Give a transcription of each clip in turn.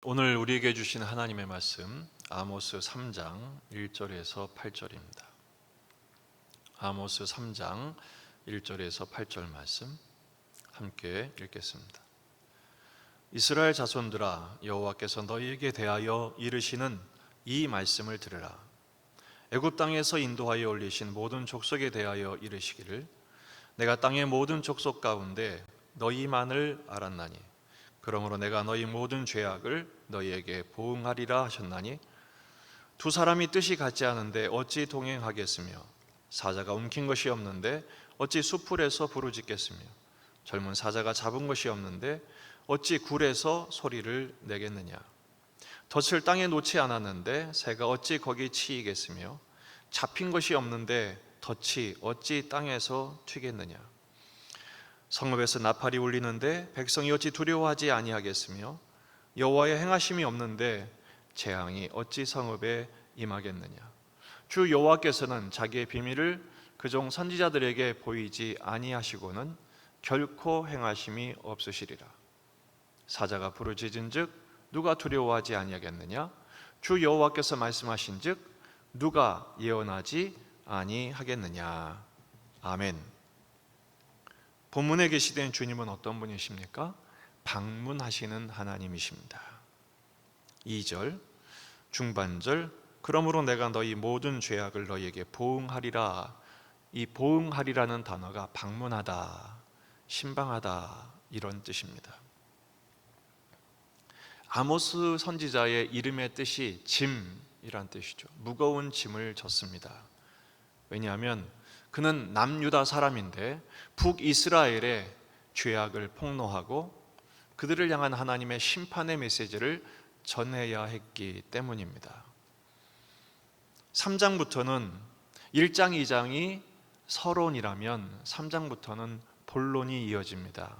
오늘 우리에게 주신 하나님의 말씀 아모스 3장 1절에서 8절입니다. 아모스 3장 1절에서 8절 말씀 함께 읽겠습니다. 이스라엘 자손들아, 여호와께서 너희에게 대하여 이르시는 이 말씀을 들으라. 애굽 땅에서 인도하여 올리신 모든 족속에 대하여 이르시기를, 내가 땅의 모든 족속 가운데 너희만을 알았나니 그러므로 내가 너희 모든 죄악을 너희에게 보응하리라 하셨나니, 두 사람이 뜻이 같지 않은데 어찌 동행하겠으며, 사자가 움킨 것이 없는데 어찌 수풀에서 부르짖겠으며, 젊은 사자가 잡은 것이 없는데 어찌 굴에서 소리를 내겠느냐. 덫을 땅에 놓지 않았는데 새가 어찌 거기 치이겠으며, 잡힌 것이 없는데 덫이 어찌 땅에서 튀겠느냐. 성읍에서 나팔이 울리는데 백성이 어찌 두려워하지 아니하겠으며, 여호와의 행하심이 없는데 재앙이 어찌 성읍에 임하겠느냐. 주 여호와께서는 자기의 비밀을 그종 선지자들에게 보이지 아니하시고는 결코 행하심이 없으시리라. 사자가 부르짖은즉 누가 두려워하지 아니하겠느냐. 주 여호와께서 말씀하신즉 누가 예언하지 아니하겠느냐. 아멘. 본문에 계시된 주님은 어떤 분이십니까? 방문하시는 하나님이십니다. 2절 중반절, 그러므로 내가 너희 모든 죄악을 너희에게 보응하리라. 이 보응하리라는 단어가 방문하다, 신방하다 이런 뜻입니다. 아모스 선지자의 이름의 뜻이 짐이란 뜻이죠. 무거운 짐을 졌습니다. 왜냐하면 그는 남유다 사람인데 북이스라엘의 죄악을 폭로하고 그들을 향한 하나님의 심판의 메시지를 전해야 했기 때문입니다. 3장부터는 1장, 2장이 서론이라면 3장부터는 본론이 이어집니다.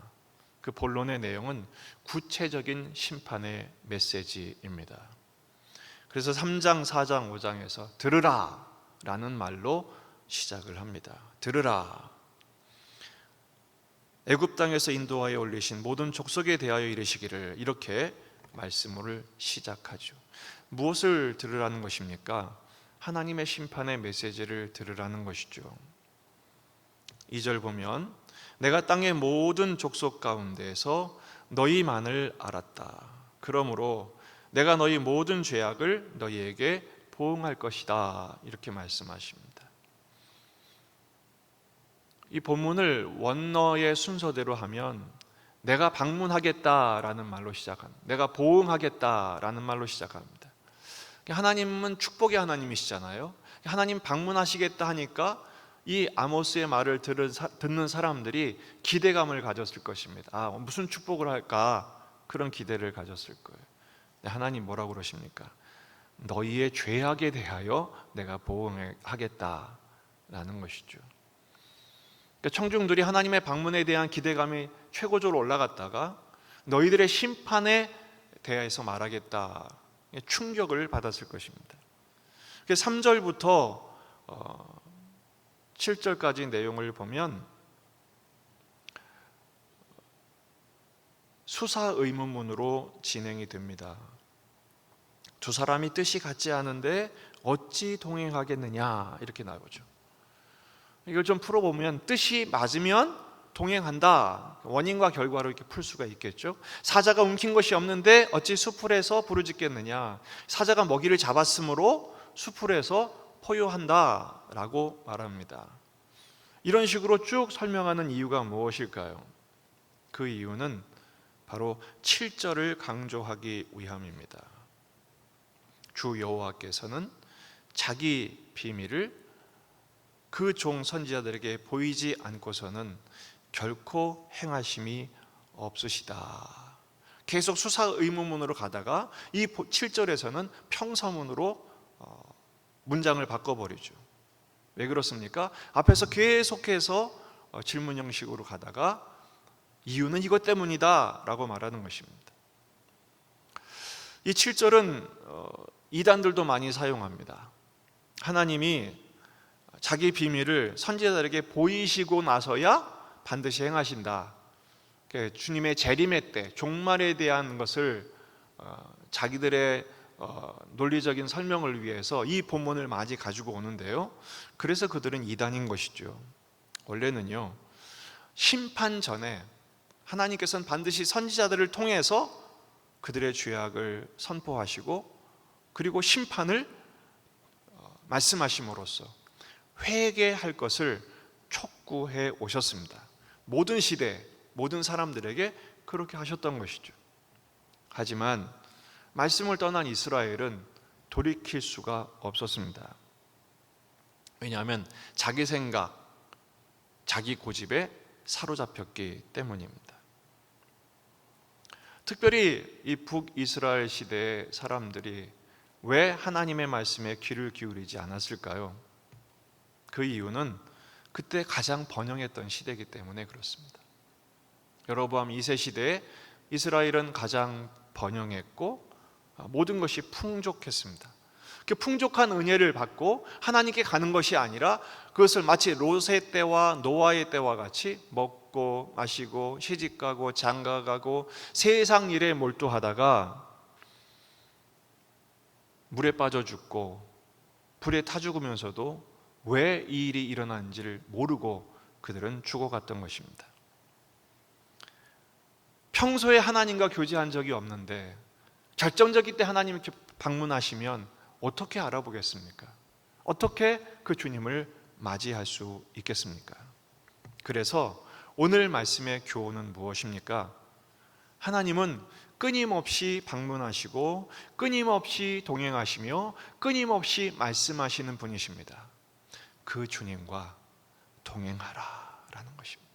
그 본론의 내용은 구체적인 심판의 메시지입니다. 그래서 3장, 4장, 5장에서 들으라 라는 말로 시작을 합니다. 들으라. 애굽 땅에서 인도하여 올리신 모든 족속에 대하여 이르시기를, 이렇게 말씀을 시작하죠. 무엇을 들으라는 것입니까? 하나님의 심판의 메시지를 들으라는 것이죠. 2절 보면, 내가 땅의 모든 족속 가운데에서 너희만을 알았다. 그러므로 내가 너희 모든 죄악을 너희에게 보응할 것이다. 이렇게 말씀하십니다. 이 본문을 원어의 순서대로 하면 내가 방문하겠다라는 말로 시작합니다. 내가 보응하겠다라는 말로 시작합니다. 하나님은 축복의 하나님이시잖아요. 하나님 방문하시겠다 하니까 이 아모스의 말을 듣는 사람들이 기대감을 가졌을 것입니다. 무슨 축복을 할까? 그런 기대를 가졌을 거예요. 하나님 뭐라고 그러십니까? 너희의 죄악에 대하여 내가 보응하겠다라는 것이죠. 청중들이 하나님의 방문에 대한 기대감이 최고조로 올라갔다가 너희들의 심판에 대해서 말하겠다, 충격을 받았을 것입니다. 3절부터 7절까지 내용을 보면 수사 의문문으로 진행이 됩니다. 두 사람이 뜻이 같지 않은데 어찌 동행하겠느냐, 이렇게 나오죠. 이걸 좀 풀어보면 뜻이 맞으면 동행한다, 원인과 결과로 이렇게 풀 수가 있겠죠. 사자가 움킨 것이 없는데 어찌 수풀에서 부르짖겠느냐. 사자가 먹이를 잡았으므로 수풀에서 포효한다 라고 말합니다. 이런 식으로 쭉 설명하는 이유가 무엇일까요? 그 이유는 바로 7절을 강조하기 위함입니다. 주 여호와께서는 자기 비밀을 그 종 선지자들에게 보이지 않고서는 결코 행하심이 없으시다. 계속 수사 의문문으로 가다가 이 7절에서는 평서문으로 문장을 바꿔버리죠. 왜 그렇습니까? 앞에서 계속해서 질문 형식으로 가다가 이유는 이것 때문이다 라고 말하는 것입니다. 이 7절은 이단들도 많이 사용합니다. 하나님이 자기 비밀을 선지자들에게 보이시고 나서야 반드시 행하신다. 주님의 재림의 때 종말에 대한 것을 자기들의 논리적인 설명을 위해서 이 본문을 많이 가지고 오는데요, 그래서 그들은 이단인 것이죠. 원래는요, 심판 전에 하나님께서는 반드시 선지자들을 통해서 그들의 죄악을 선포하시고, 그리고 심판을 말씀하심으로써 회개할 것을 촉구해 오셨습니다. 모든 시대, 모든 사람들에게 그렇게 하셨던 것이죠. 하지만 말씀을 떠난 이스라엘은 돌이킬 수가 없었습니다. 왜냐하면 자기 생각, 자기 고집에 사로잡혔기 때문입니다. 특별히 이 북이스라엘 시대의 사람들이 왜 하나님의 말씀에 귀를 기울이지 않았을까요? 그 이유는 그때 가장 번영했던 시대이기 때문에 그렇습니다. 여로보암 2세 시대에 이스라엘은 가장 번영했고 모든 것이 풍족했습니다. 그 풍족한 은혜를 받고 하나님께 가는 것이 아니라 그것을 마치 롯의 때와 노아의 때와 같이 먹고 마시고 시집가고 장가가고 세상 일에 몰두하다가 물에 빠져 죽고 불에 타 죽으면서도 왜 이 일이 일어난지를 모르고 그들은 죽어갔던 것입니다. 평소에 하나님과 교제한 적이 없는데 결정적일 때 하나님이 방문하시면 어떻게 알아보겠습니까? 어떻게 그 주님을 맞이할 수 있겠습니까? 그래서 오늘 말씀의 교훈은 무엇입니까? 하나님은 끊임없이 방문하시고 끊임없이 동행하시며 끊임없이 말씀하시는 분이십니다. 그 주님과 동행하라 라는 것입니다.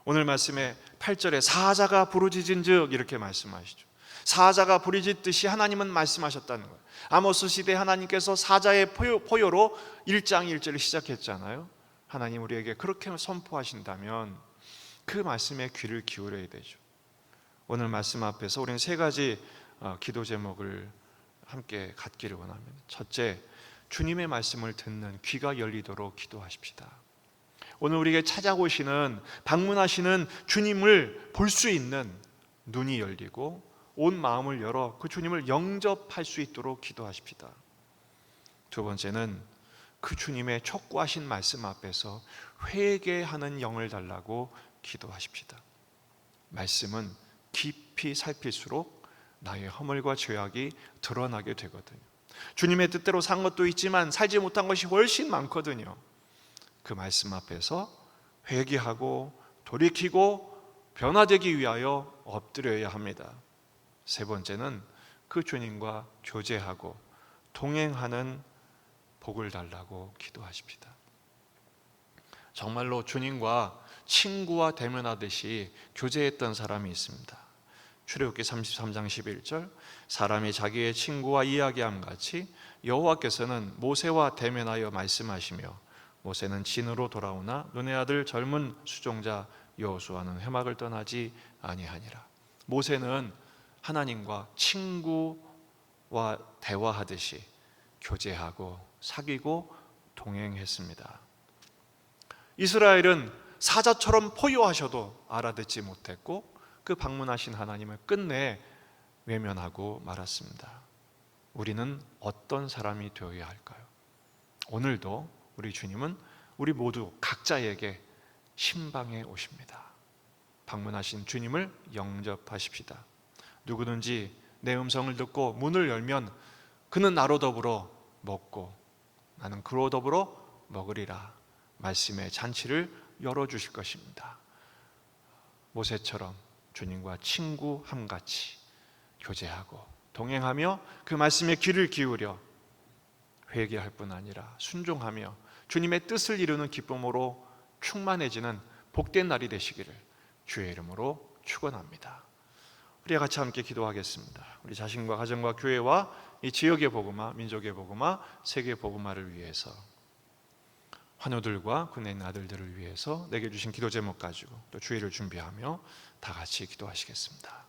오늘 말씀의 8절에 사자가 부르짖은즉 이렇게 말씀하시죠. 사자가 부르짖듯이 하나님은 말씀하셨다는 거예요. 아모스 시대 하나님께서 사자의 포효로 1장 1절을 시작했잖아요. 하나님 우리에게 그렇게 선포하신다면 그 말씀에 귀를 기울여야 되죠. 오늘 말씀 앞에서 우리는 세 가지 기도 제목을 함께 갖기를 원합니다. 첫째, 주님의 말씀을 듣는 귀가 열리도록 기도하십시다. 오늘 우리에게 찾아오시는, 방문하시는 주님을 볼 수 있는 눈이 열리고 온 마음을 열어 그 주님을 영접할 수 있도록 기도하십시다. 두 번째는 그 주님의 촉구하신 말씀 앞에서 회개하는 영을 달라고 기도하십시다. 말씀은 깊이 살필수록 나의 허물과 죄악이 드러나게 되거든요. 주님의 뜻대로 산 것도 있지만 살지 못한 것이 훨씬 많거든요. 그 말씀 앞에서 회개하고 돌이키고 변화되기 위하여 엎드려야 합니다. 세 번째는 그 주님과 교제하고 동행하는 복을 달라고 기도하십시다. 정말로 주님과 친구와 대면하듯이 교제했던 사람이 있습니다. 출애굽기 33장 11절, 사람이 자기의 친구와 이야기함 같이 여호와께서는 모세와 대면하여 말씀하시며 모세는 진으로 돌아오나 눈의 아들 젊은 수종자 여호수아는 회막을 떠나지 아니하니라. 모세는 하나님과 친구와 대화하듯이 교제하고 사귀고 동행했습니다. 이스라엘은 사자처럼 포효하셔도 알아듣지 못했고 그 방문하신 하나님을 끝내 외면하고 말았습니다. 우리는 어떤 사람이 되어야 할까요? 오늘도 우리 주님은 우리 모두 각자에게 신방해 오십니다. 방문하신 주님을 영접하십시다. 누구든지 내 음성을 듣고 문을 열면 그는 나로 더불어 먹고 나는 그로 더불어 먹으리라. 말씀의 잔치를 열어주실 것입니다. 모세처럼 주님과 친구함같이 교제하고 동행하며 그 말씀에 귀를 기울여 회개할 뿐 아니라 순종하며 주님의 뜻을 이루는 기쁨으로 충만해지는 복된 날이 되시기를 주의 이름으로 축원합니다. 우리 같이 함께 기도하겠습니다. 우리 자신과 가정과 교회와 이 지역의 복음화, 민족의 복음화, 세계 복음화를 위해서, 환우들과 군에 있는 아들들을 위해서 내게 주신 기도 제목 가지고 또 주의를 준비하며 다 같이 기도하시겠습니다.